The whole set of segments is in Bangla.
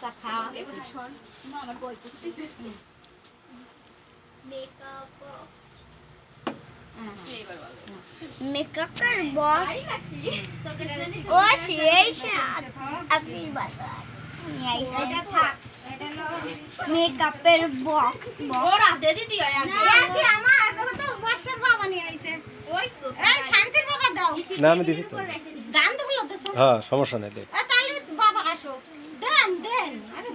একটা খাস আমার বই পড়তেছে মেকআপ বক্স মেকআপের বক্স ও সেই সাত আপনি বাজার এটা থাক এটা মেকআপের বক্স ওরা দে দিদি আগে কি আমার বাবা তো বর্ষার বাবা নিয়ে আইছে ওই তো এই শান্তির বাবা দাও না আমি দিছি তো গান তো বলো তো হ্যাঁ সমস্যা নাই দে তাহলে বাবা আসো দেন দেন আরে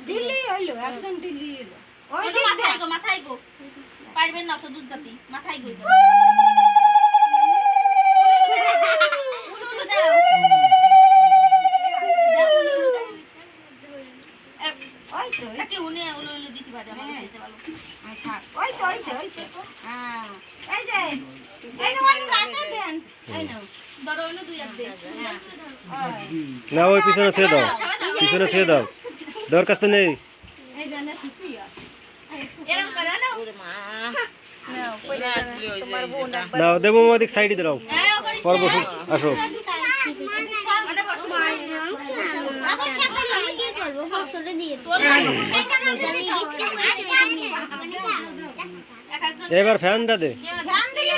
দিল্লি হইলো একজন দিল্লি হইলো ওই ওই দিক মাথায় গো মাথায় গো পারবেন না তো দুধ জাতি মাথায় গো ওই তো নাকি উনি উলো উলো দিতে পারে আমার দিতে ভালো থাক ওই তো হইছে হ্যাঁ এই যে ওর রাতে দেন এই নাও ধরো উলো দুই আর দে না ওই পিছনে থুয়ে দাও পিছনে থুয়ে দাও দরখাস্ত নেই এই জানে তুই এরকম করে নাও নাও দেবো ওদিক সাইডে দাও হ্যাঁ ও করিস পর্ব আসো মানে বসো আবার শেষে আমি কি করবো ফসলে দিয়ে তোর এবার ফ্যানটা দে ধ্যান দিলে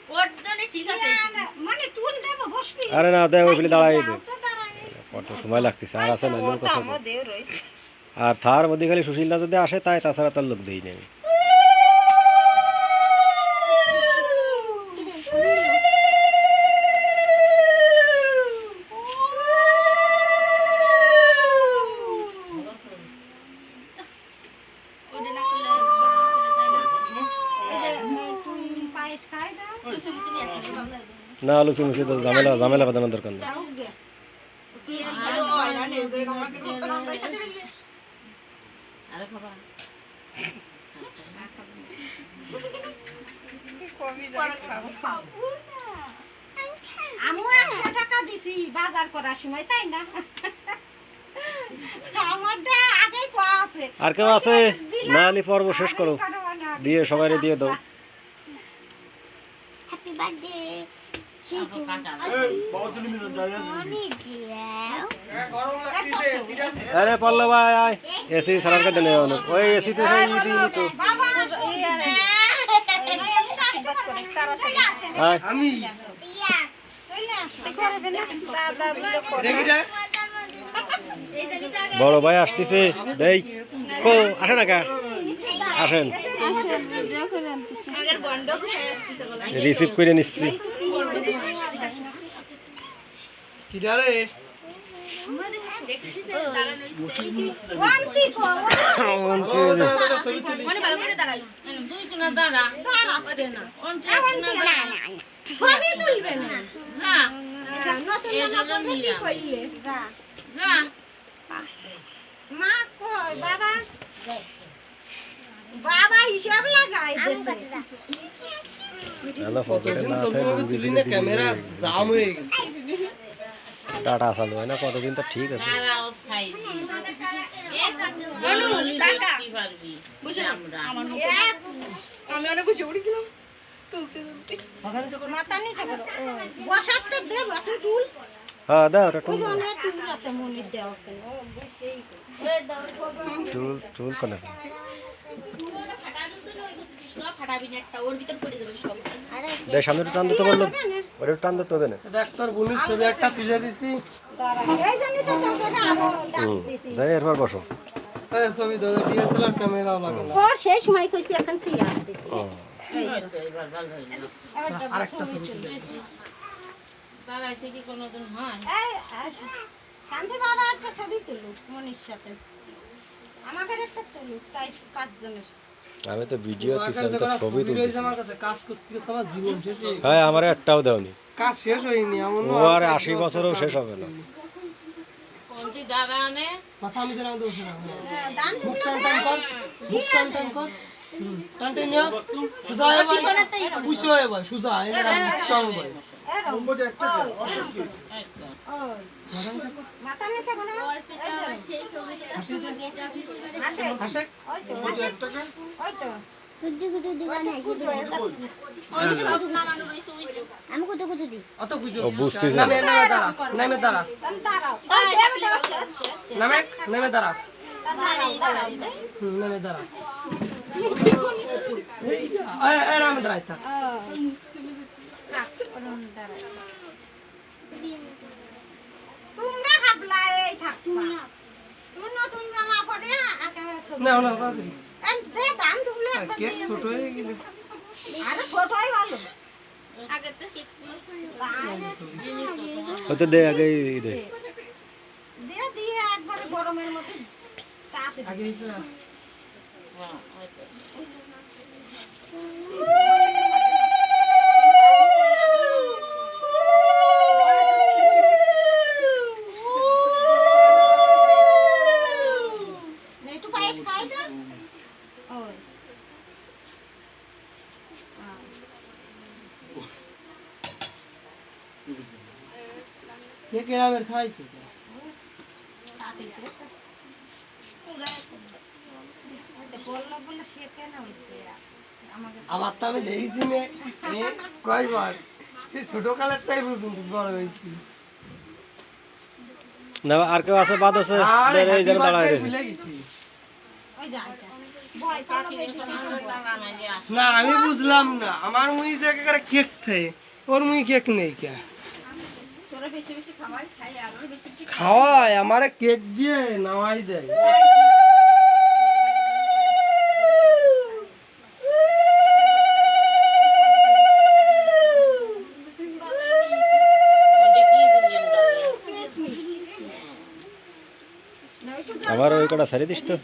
ওর জন্য ঠিক আছে মানে টুল দেব বসবি আরে না দে ওই ফেলে দাঁড়াই দে তো দাঁড়াই কত সময় লাগতেছে আর আছে না লোক আছে আর থার মধ্যে খালি সুশীলটা যদি আসে তাই তাছাড়া তার লোক দেই নেই ওটা না করলে তুই পায়েস খাই দাও কিছু কিছু নিয়ে আসলে ভালো লাগে না লুচি মুচি তো ঝামেলা বাঁধানোর দরকার নেই যাও গে আমি 100 টাকা দিছি বাজার করার সময় তাই না আমারটা আগেই কোয়া আছে আর কেউ আছে না হলে পর্ব শেষ করো দিয়ে সবাই দিয়ে দাও হ্যাপি বার্থডে আরে পল্ল ভাই আয় এসি সারার কাছে নেই অনেক ওই এসি তো সেই ইটি তো আয় আমি বড় ভাই আসতেছে দেই কো আসে না কা আসেন আগের বন্ড গুছাই আসতেছে গলা রিসিভ করে নিচ্ছি কিরা রে দেখিস না দাঁড়ানো ওয়ান্তি কো মানে ভালো করে দাঁড়াই দুই কোনা দাঁড়া দাঁড়াচ্ছে না অন্তে ছবি তুলবে না হ্যাঁ নতুন জামা পরলে কি কইলে যা না মা কই বাবা বাবা হিসাব লাগাই দেছে হ্যালো ফটোটা না তুলি ক্যামেরা জাম হয়ে গেছে টাটা চালু হয় না কতদিন তো ঠিক আছে বলু টাকা বুঝে আমার আমি অনেক বসে পড়েছিলাম তুলতে তুলতে মাথা নিচে করো বসার তো দেব এখন টুল হ্যাঁ দাও ওটা ওই জন্য টুল আছে মনির দেওয়া ও বসেই চুল কোনে ফাটাবি নেটটা ওর ভিতর পড়ে যাবে সব দেখ সামনে টান দিতে বললো ওটা টান দিতে হবে না ডাক্তার বুনির ছবি একটা তুলে দিছি এই জন্যই তো তোমরা আরো ডাক দিছি দেখ এরপর বসো এই ছবি দাদা ডিএসএলআর ক্যামেরাও লাগে না ও সেই সময় কইছি এখন সিয়া দিতে ও আরেকটা ছবি তুলে দাদা থেকে কোনোদিন হয় এই শান্তি বাবা একটা ছবি তুলুক মনির সাথে আমাকে একটা তুলুক 4-5 জনের আমি তো ভিডিও দিছি আমি তো ছবি তুলছি আমার কাছে কাজ করতে করতে আমার জীবন শেষ হয়ে গেছে। হ্যাঁ আমার একটাও দাওনি কাজ শেষ হয়নি এমন ও আর 80 বছরও শেষ হবে না কোনটি দাদা আনে মাথা আমি জানা দোষ না দান বুক দিবি টান টান কর বুক টান টান কর টান টান নিয়া সুজা হয়ে ভাই বুঝছো হয়ে ভাই সুজা এই স্ট্রং ভাই এরকম মাথা নিচে করো সেই ছবিটা আসে হাসে ওই তো ওই তো কুতু কুতু দিবা না কুচ হয়ে যাচ্ছে। ওই সব নামানো রয়েছে ওই যে আমি কুতু কুতু দিই অত খুঁজো ও বুঝতেছে নামে দাঁড়া নামে দাঁড়া তাহলে দাঁড়াও। ওই যে বেটা, আস্তে, আস্তে, আস্তে। নামে দাঁড়া দাঁড়াও, দাঁড়াও। নামে দাঁড়া এই নামে দাঁড়াই থাক তোমরা হাবলা এই থাকবা। তুমি নতুন জামা পরে একেবারে ছবি। না না তাড়াতাড়ি এই দে, গান দুবলে একবার কেক দিয়ে ছোট হয়ে গেলে আরে ছোটই ভালো। আগে তো কেক হয়তো দে আগে দে দিয়ে দিয়ে একবারে গরমের মধ্যে তাতে আগে এটা একটু পায়েস খাই তো। ওই কেক এরামের খাইছো তাতে করে তো। ওইটা বললো বলে সে কেন হইতে আমাকে আমার তো আমি দেখেছি নে কয়বার এই ছোট কালের তাই বুঝুন বড় হয়েছি না আর কেউ আছে বাদ আছে আরে এই যেন দাঁড়ায় রয়েছে ভুলে গেছি ওই যা যা বয় পালো না আমি বুঝলাম না আমার মুই যে একেবারে কেক খাই ওর মুই কেক নেই কে তোরা বেশি বেশি খাবার খাই আর ওরা বেশি বেশি খাওয়ায় আমারে কেক দিয়ে নামাই দেয় আবার ওই কটা সারি দিস তো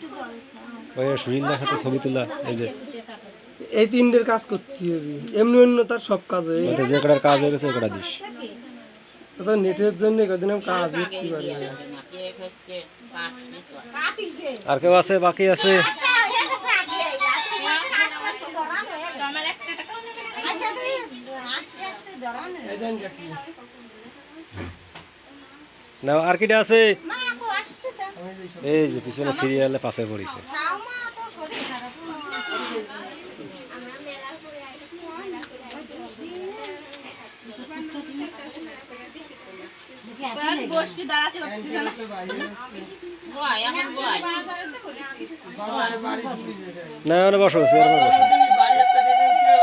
ওই সুনীল দার সাথে ছবি তোলা এই যে এই তিনটের কাজ করতে হবে এমনি অন্য তার সব কাজ হয় ওতে যে কটার কাজ হয়ে গেছে ওই কটা দিস তো নেটের জন্য কদিন আমি কাজ করতে পারি না কাটিস দে আর কেউ আছে বাকি আছে আমার একটা টাকা আচ্ছা তুই আস্তে আস্তে ধরানো এদেন কাটি না আর কিটা আছে মা আপু আসতেছে আমি এই সব এই যে পিছনে সিরিয়ালে পাশে পড়িছে নাও মা তো শরীর খারাপ বসবি দাঁড়াতে হচ্ছে না বয় এখন বয় বাজারে বাড়ি ঘুরে যায় না মানে বসো চেয়ারে বসো বাড়ি একটা দেখেন কে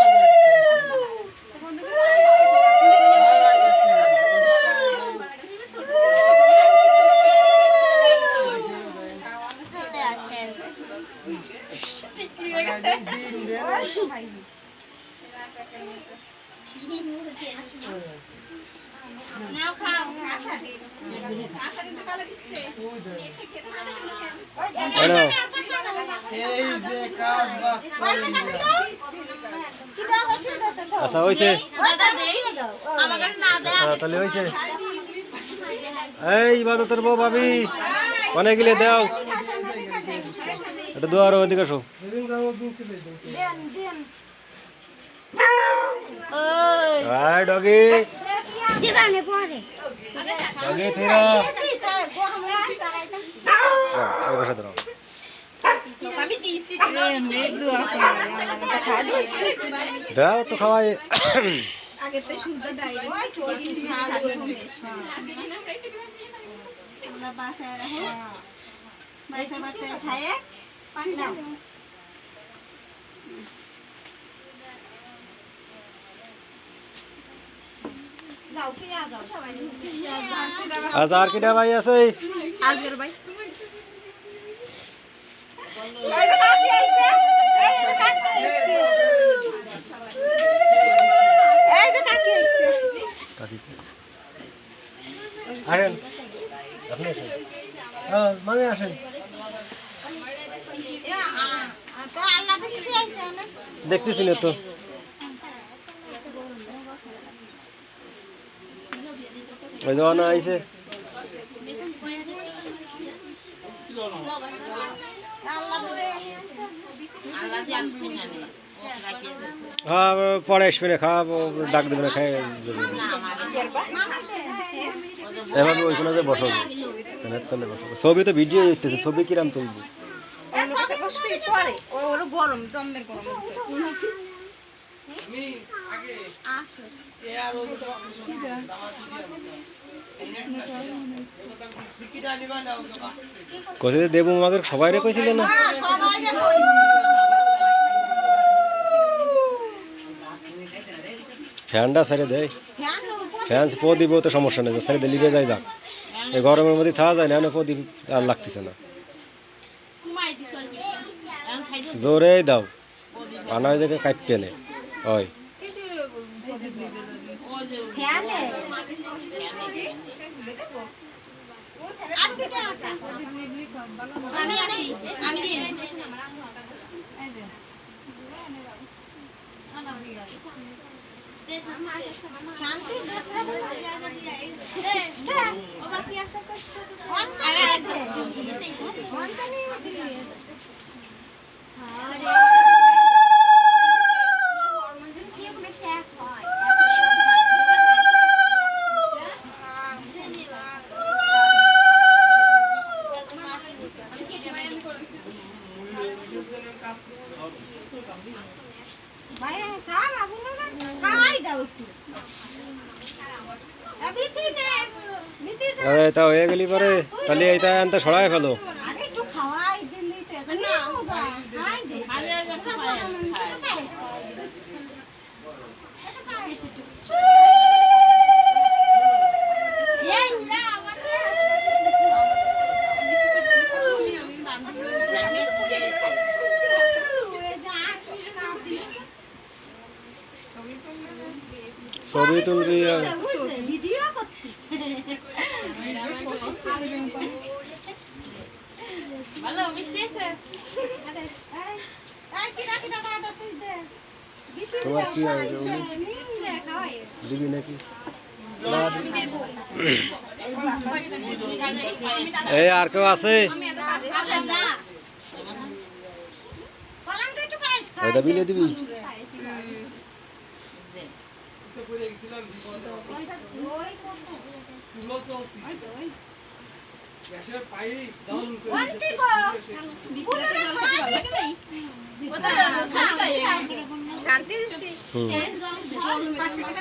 চলে আসেন নাও খাও হ্যালো এই যে কাজ বাস করে কিটা বসে আছে তো আচ্ছা হইছে দাদা দেই আমাকে না দে তাহলে হইছে এই ইবাদতের বউ ভাবি অনেক গেলে দাও এটা দুয়ার ওদিকে আসো যেদিন যাবো দিন ছিল দেন দেন ওই আয় ডগি দিবা না পরে ডগি ফিরা গরমে আসতে এই বসে দাও আমি দিছি দাও একটু খাওয়াই আগে তো সূর্য দাঁড়িয়ে ওই তো আমরা বাসায় রাখো পয়সা বাতে খায় পানি দাও যাও পিয়া যাও আচ্ছা আর কিটা ভাই আছে আজকের ভাই এই যে কাকি আইছে এই যে কাকি আইছে কাকি আরেন আপনি আসেন হ্যাঁ মানে আসেন তো আল্লাহ তো কিছু আইছে না দেখতেছি না তো ওই জমানা আইছে আল্লাহ ধরে আল্লাহ জানতে জানে ও রাখিয়ে দে হ্যাঁ পরে আসবে না খাওয়া ডাক দেবে না খাই এবার ওইখানে যে বসো তলে বসো ছবি তো ভিডিও দেখতেছে ছবি কিরাম তুলবো এ সবই বসবি পরে ওর গরম জম্মের গরম আমি আগে এ আর ও তো টিকিটা নিবা না ও বাবা কইছে যে দেবু আমাকে সবাই রে কইছিলে না হ্যাঁ, সবাই রে কইছি। ফ্যানটা ছেড়ে দেয় ফ্যান উপর ফ্যান পো দিব তো সমস্যা নেই ছেড়ে দিলে লিবে যায় যাক এই গরমের মধ্যে থাকা যায় না না পো দিব আর লাগতেছে না ঘুমাই দিছ এখন খাই দিও জোরে দাও আনাই দেখে কাটতে নে ওই ফ্যানে আর কি আছে? আমি আছি আমি দিই শান্তি দেশে দে অন্তনি দে ভাই খা বাবু খাই দাও একটু বিতি নে বিতি দে আরে তা হয়ে গেলি পরে তাহলে এইটা আনতে ছড়ায় ফেলো আরে একটু খাওয়াই দিলি তো না খাই দে আরে যখন খাই ছবি তুলবি আর ভিডিও করতেছে ভালো মিষ্টি আছে কিরা কিরা বাদা সুই দে তোমার কি হয় দিবি নাকি এই আর কেউ আছে কলাম তো একটু পায়েস খা ওইটা বিলে দিবি সে পড়ে গেছিলাম বিপদ ওই করতে তুলো তো গ্যাসের পাই ডাউন করে অন্তি গো পুরো খাই শান্তি দিছি হুম 500 টাকা